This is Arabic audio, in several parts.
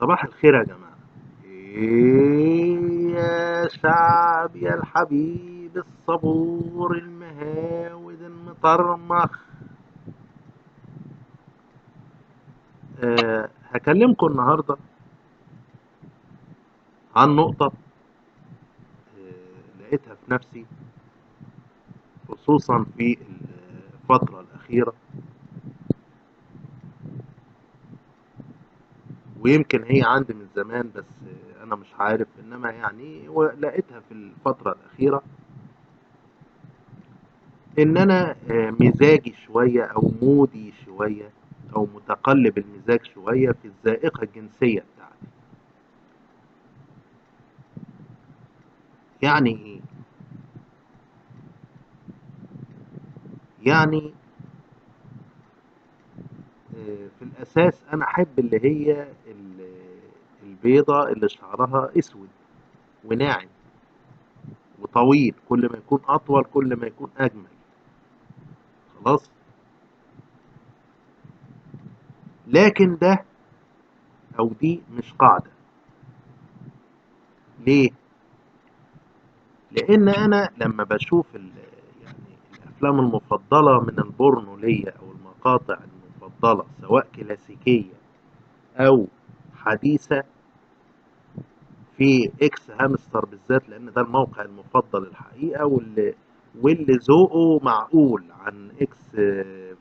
صباح الخير يا جماعة. إيه يا شعب يا الحبيب الصبور المهاود المطرمخ. هكلمكم النهاردة عن نقطة لقيتها في نفسي، خصوصا في الفترة الأخيرة، ويمكن هي عندي من زمان بس أنا مش عارف، إنما يعني لقيتها في الفترة الأخيرة ان انا مزاجي شوية او مودي شوية او متقلب المزاج شوية في الذائقة الجنسية بتاعتي. يعني ايه؟ يعني في الاساس انا احب اللي هي البيضة اللي شعرها اسود وناعم وطويل، كل ما يكون اطول كل ما يكون اجمل. خلاص. لكن ده او دي مش قاعدة. ليه؟ لان انا لما بشوف يعني الافلام المفضله من البورنو ليا او المقاطع المفضله، سواء كلاسيكيه او حديثه، في اكس هامستر بالذات، لان ده الموقع المفضل الحقيقه، واللي ذوقه معقول عن اكس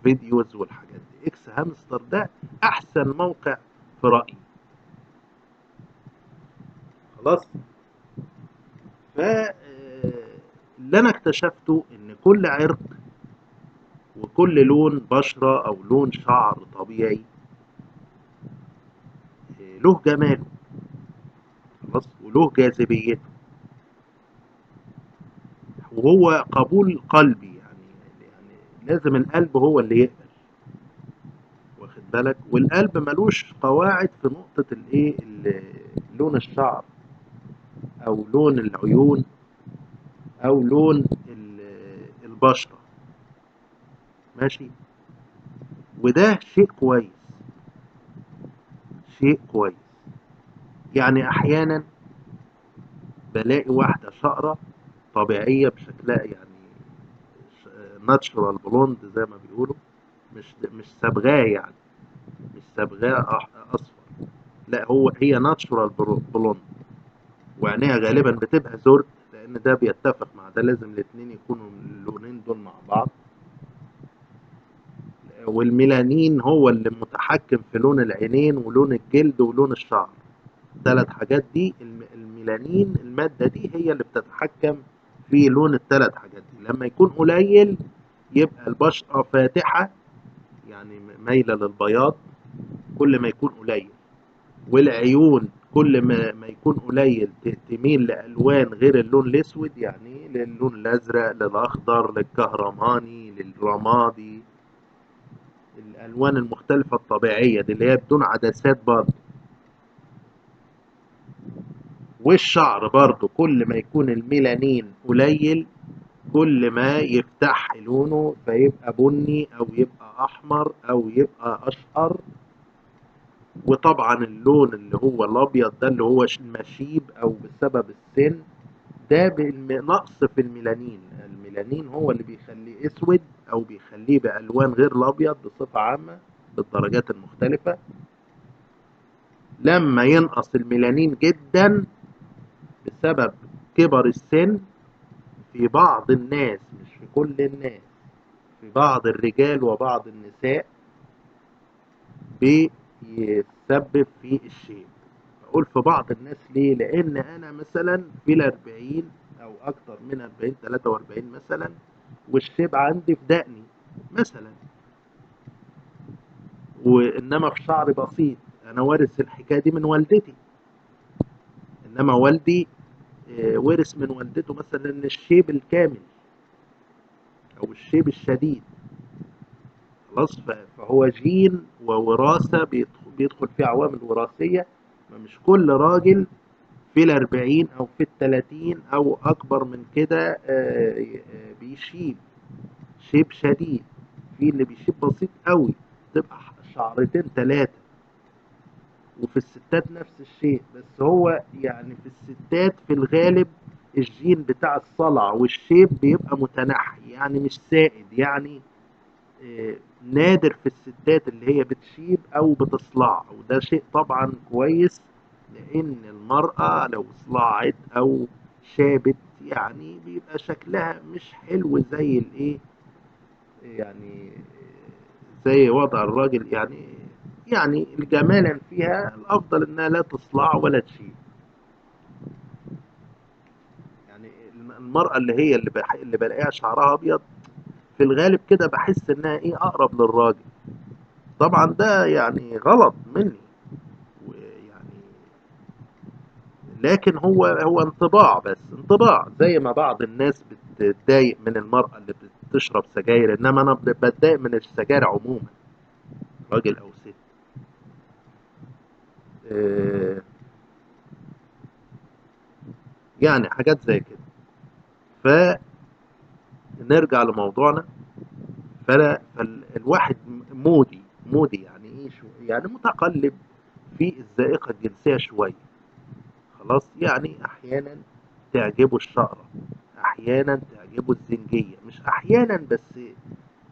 فيديوز والحاجات دي. اكس هامستر ده احسن موقع في رايي. خلاص. ف اللي انا اكتشفته ان كل عرق وكل لون بشرة أو لون شعر طبيعي له جماله. خلاص. وله جاذبيته، وهو قبول قلبي يعني لازم القلب هو اللي يقبل. واخد بالك؟ والقلب ملوش قواعد في نقطة الايه، لون الشعر او لون العيون او لون البشرة. ماشي. وده شيء كويس، شيء كويس. يعني احيانا بلاقي واحدة شقرة طبيعية بشكلها، يعني ناتشورال بلوند زي ما بيقولوا، مش صبغاه يعني، مش صبغاه اصفر، لا هي ناتشورال بلوند. وعينيها غالبا بتبقى زرد، لان ده بيتفق مع ده، لازم الاتنين يكونوا اللونين دول مع بعض. والميلانين هو اللي متحكم في لون العينين ولون الجلد ولون الشعر. الثلاث حاجات دي، الميلانين المادة دي هي اللي بتتحكم في لون الثلاث حاجات دي. لما يكون قليل يبقى البشرة فاتحة، يعني مايلة للبياض كل ما يكون قليل. والعيون كل ما يكون قليل تميل لألوان غير اللون الأسود، يعني للون الأزرق، للأخضر، للكهرماني، للرمادي، الألوان المختلفة الطبيعية دي اللي هي بدون عدسات برضه. والشعر برضه كل ما يكون الميلانين قليل كل ما يفتح لونه فيبقى بني او يبقى احمر او يبقى اشقر. وطبعا اللون اللي هو الابيض ده اللي هو المشيب او بسبب السن، ده بالنقص في الميلانين. الميلانين هو اللي بيخليه اسود او بيخليه بالوان غير الابيض بصفة عامة بالدرجات المختلفة. لما ينقص الميلانين جدا بسبب كبر السن في بعض الناس، مش في كل الناس، في بعض الرجال وبعض النساء، بيسبب في الشيب. بقول في بعض الناس ليه؟ لان انا مثلا في الاربعين او اكتر من 40، 43 مثلا، والشيب عندي في دقني مثلا، وانما في شعري بسيط. انا وارث الحكايه دي من والدتي، انما والدي ورث من والدته مثلا الشيب الكامل او الشيب الشديد. خلاص. فهو جين ووراثة بيدخل فيه عوامل وراثية. مش كل راجل في الأربعين أو في التلاتين أو أكبر من كده بيشيب شيب شديد. في اللي بيشيب بسيط قوي، تبقى شعرتين تلاتة. وفي الستات نفس الشيء، بس هو يعني في الستات في الغالب الجين بتاع الصلع والشيب بيبقى متنحي، يعني مش سائد، يعني نادر في الستات اللي هي بتشيب او بتصلع، وده شيء طبعا كويس، لان المرأة لو صلعت او شابت يعني بيبقى شكلها مش حلو زي الايه، يعني زي وضع الراجل، يعني الجمالا فيها الافضل انها لا تصلع ولا تشيب. يعني المرأة اللي هي اللي بلاقيها شعرها ابيض في الغالب كده بحس انها ايه اقرب للراجل. طبعا ده يعني غلط مني، ويعني لكن هو انطباع، بس انطباع، زي ما بعض الناس بتتضايق من المرأة اللي بتشرب سجاير، انما انا بتضايق من السجاير عموما، راجل او ست. آه، يعني حاجات زي كده. فنرجع لموضوعنا. فالواحد مودي يعني ايه، شو يعني متقلب في الذائقة الجنسية شوية. خلاص، يعني احيانا تعجبه الشقرة، احيانا تعجبه الزنجية، مش احيانا بس،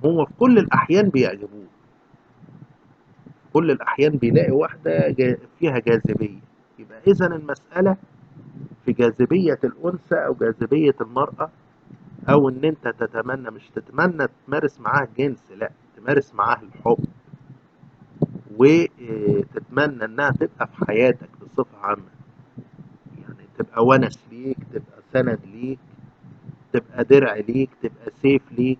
هو في كل الاحيان بيعجبوه، في كل الاحيان بيلاقي واحدة فيها جاذبية. يبقى اذا المسألة في جاذبية الانثى او جاذبية المرأة، او ان انت تتمنى، مش تتمنى تمارس معاها الجنس، لا، تمارس معاها الحب، وتتمنى انها تبقى في حياتك بصفة عامة، يعني تبقى ونس ليك، تبقى سند ليك، تبقى درع ليك، تبقى سيف ليك،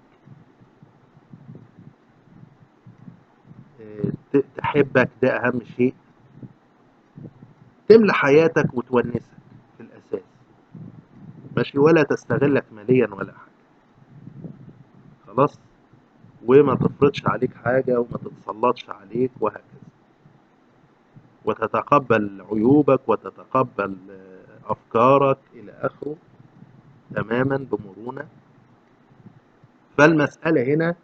تحبك، ده اهم شيء، تملى حياتك وتونسك في الاساس، ماشي، ولا تستغلك ماليا ولا حاجة. خلاص، وما تفرضش عليك حاجة وما تتسلطش عليك وهكذا، وتتقبل عيوبك وتتقبل افكارك الى اخره تماما بمرونة. فالمسألة هنا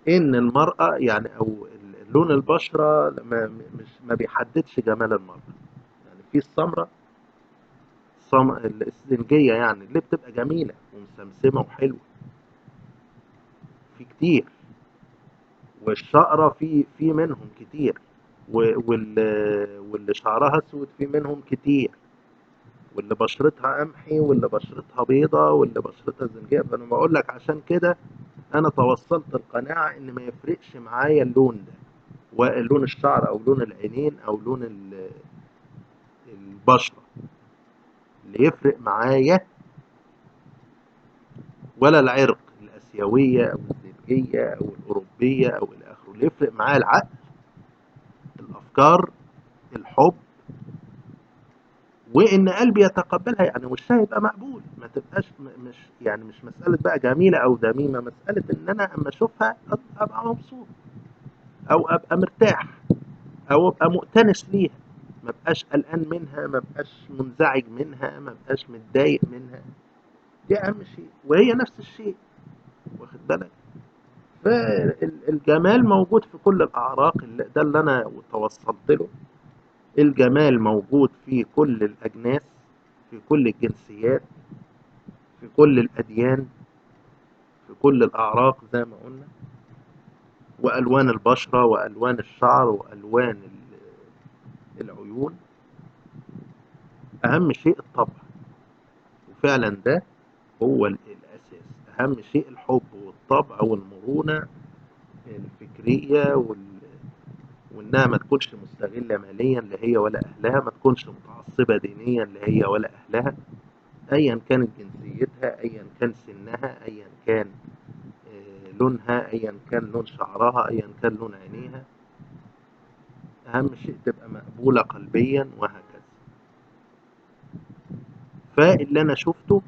ان المرأة يعني او لون البشرة ما بيحددش جمال المرأة. يعني في السمرة، الاسفنجية يعني اللي بتبقى جميلة ومسمسمة وحلوة، في كتير، والشقرة في منهم كتير، واللي شعرها اسود في منهم كتير، واللي بشرتها قمحي، واللي بشرتها بيضة، واللي بشرتها زنجية. فانا بقول لك عشان كده انا توصلت القناعة ان ما يفرقش معايا اللون ده، ولون الشعر او لون العينين او لون البشرة. اللي يفرق معايا ولا العرق، الاسيوية او الزنجية او الاوروبية او الى اخره، اللي يفرق معايا العقل، الافكار، الحب، وان قلبي يتقبلها، يعني وشها يبقى مقبول، ما تبقاش مش يعني مش مسألة بقى جميلة او دميمة، مسألة ان انا اما اشوفها ابقى مبسوط، او ابقى مرتاح، او ابقى مؤتنس ليها، ما بقاش قلقان منها، ما بقاش منزعج منها، ما بقاش متضايق منها. دي اهم شيء، وهي نفس الشيء، واخد بالك. فالجمال موجود في كل الاعراق، ده اللي انا توصلت له. الجمال موجود في كل الاجناس، في كل الجنسيات، في كل الاديان، في كل الاعراق زي ما قلنا، والوان البشرة والوان الشعر والوان العيون. اهم شيء الطبع، وفعلا ده هو الاساس. اهم شيء الحب والطبع والمرونة الفكرية وانها ما تكونش مستغلة ماليا لا هي ولا اهلها، ما تكونش متعصبة دينيا لا هي ولا اهلها، ايا كانت جنسيتها، ايا كان سنها، ايا كان لونها، ايا كان لون شعرها، ايا كان لون عينيها. اهم شيء تبقى مقبولة قلبيا وهكذا. فاللي انا شفته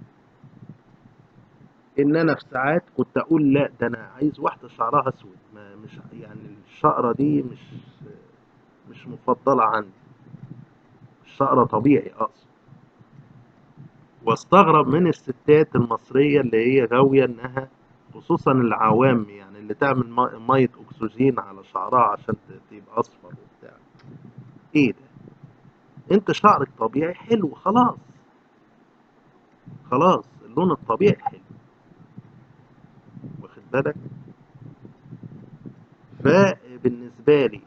ان انا في ساعات كنت اقول لا، ده انا عايز واحدة شعرها اسود، ما مش يعني الشقرة دي مش مفضلة عندي، الشقرة طبيعي اقصد. واستغرب من الستات المصرية اللي هي غاوية انها، خصوصا العوام يعني، اللي تعمل مية اكسجين على شعرها عشان تبقى اصفر وبتاع. ايه ده؟ انت شعرك طبيعي حلو، خلاص. خلاص اللون الطبيعي حلو، واخد بالك؟ فبالنسبة لي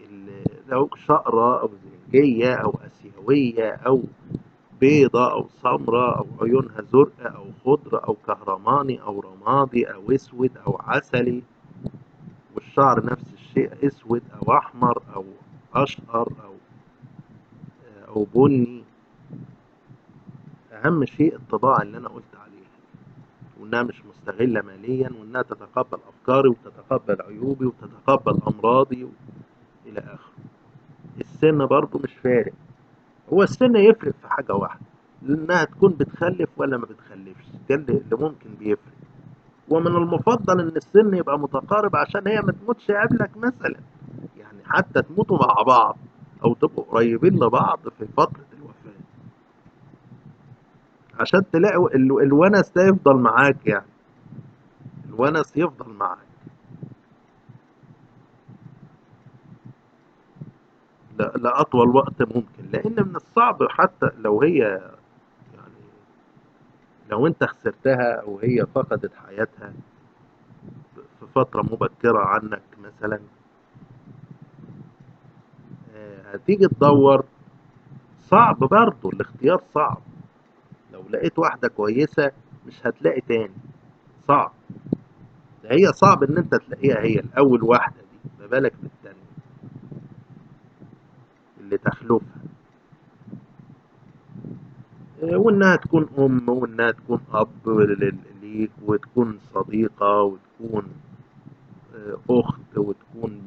لو شقرة أو زنجية أو آسيوية أو بيضة أو سمراء أو عيونها زرقاء أو خضرة أو كهرماني أو رمادي أو أسود أو عسلي، والشعر نفس الشيء أسود أو أحمر أو أشقر أو بني، أهم شيء الطباع اللي أنا قلت عليها، وإنها مش مستغلة ماليا، وإنها تتقبل أفكاري وتتقبل عيوبي وتتقبل أمراضي إلى آخره. السن برضو مش فارق، هو السن يفرق في حاجة واحدة، إنها تكون بتخلف ولا ما بتخلفش، ده اللي ممكن بيفرق. ومن المفضل إن السن يبقى متقارب عشان هي ما تموتش قبلك مثلا، يعني حتى تموتوا مع بعض أو تبقوا قريبين لبعض في فترة الوفاة، عشان تلاقوا الونس ده يفضل معاك، يعني الونس يفضل معاك لأطول وقت ممكن. لأن من الصعب حتى لو هي، يعني لو أنت خسرتها أو هي فقدت حياتها في فترة مبكرة عنك مثلا، هتيجي تدور، صعب برضه الاختيار صعب. لو لقيت واحدة كويسة مش هتلاقي تاني، صعب. ده هي صعب ان انت تلاقيها هي الاول واحدة دي، ما بالك بالتانية اللي تخلفها. وانها تكون ام، وانها تكون اب ليك، وتكون صديقة، وتكون اخت، وتكون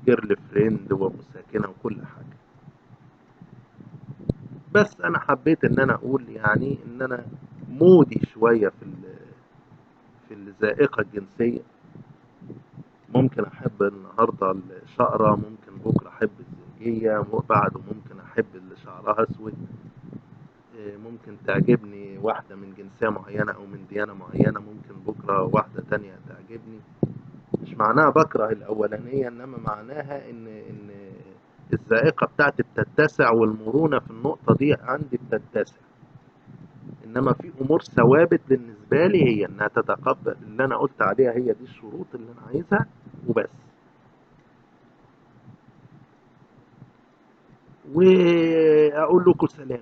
جيرل فريند ومساكنة وكل حاجة. بس انا حبيت ان انا اقول يعني ان انا مودي شوية في الذائقة الجنسية. ممكن احب النهاردة الشقرة، ممكن بكرة احب الزنجية، بعده ممكن احب اللي شعرها اسود، ممكن تعجبني واحدة من جنسية معينة او من ديانة معينة، ممكن بكرة واحدة تانية تعجبني. مش معناها بكره الاولانية، انما معناها ان الذائقة بتاعتي بتتسع، والمرونة في النقطة دي عندي بتتسع. انما في امور ثوابت بالنسبه لي، هي انها تتقبل اللي انا قلت عليها، هي دي الشروط اللي انا عايزها وبس. واقول لكم سلام.